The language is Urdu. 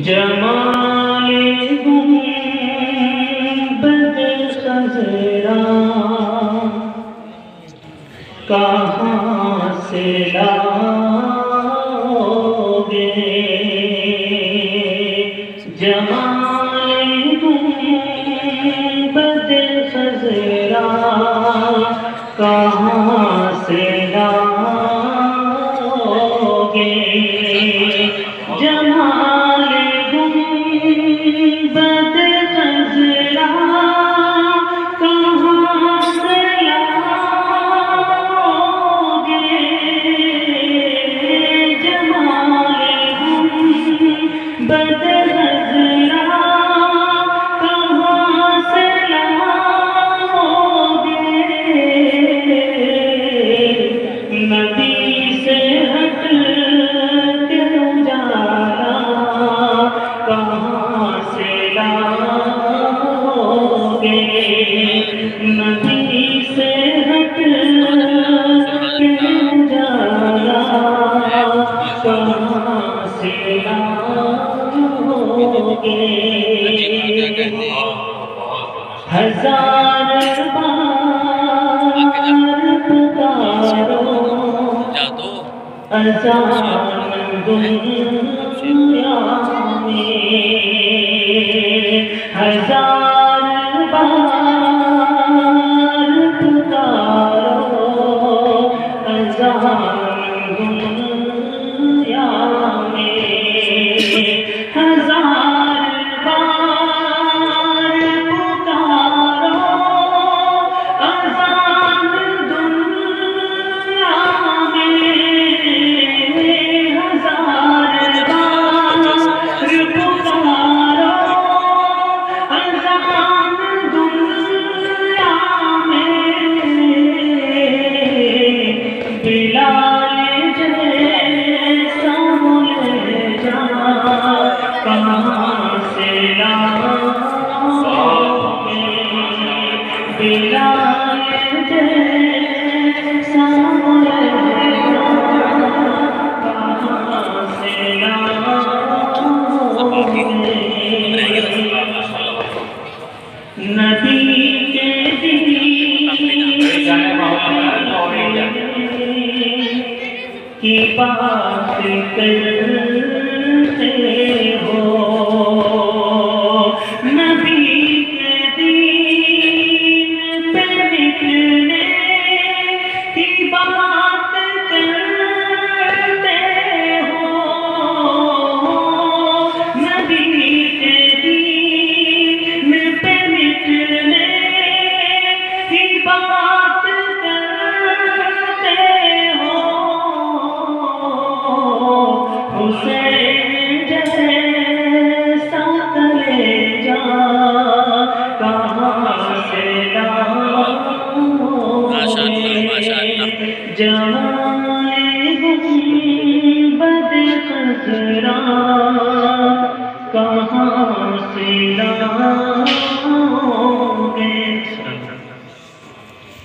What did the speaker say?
جمال گنبد خضرا کہاں سے لاؤگے؟ جمال گنبد خضرا کہاں سے لاؤگے؟ جمال گنبد خضرا کہاں سے لاؤگے؟ جمال گنبد خضرا کہاں سے لاؤگے؟ نبی سے ہٹ کے اجالا کہاں سے لاؤگے؟ نبی سے ہٹ کے اجالا کہاں سے لاؤگے؟ ہزار بار پکارو اذان دنیا میں، ہزار بار پکارو اذان دنیا میں، ہزار بار پکارو اذان دنیا میں، ہزار بار پکارو اذان دنیا میں، بلال جیسا ملے جا کہاں سے لاؤگے؟ بلال جیسا ملے جا کہاں سے لاؤگے؟ نبی کے دین کی بات کرتے ہو، نبی کے دین پہ نکلنے کی بات کرتے ہو، نبی کے دین پہ نکلنے کی بات کرتے ہو، حسین جیسا کلیجا کہاں سے لاؤگے؟ جمال گنبد خضرا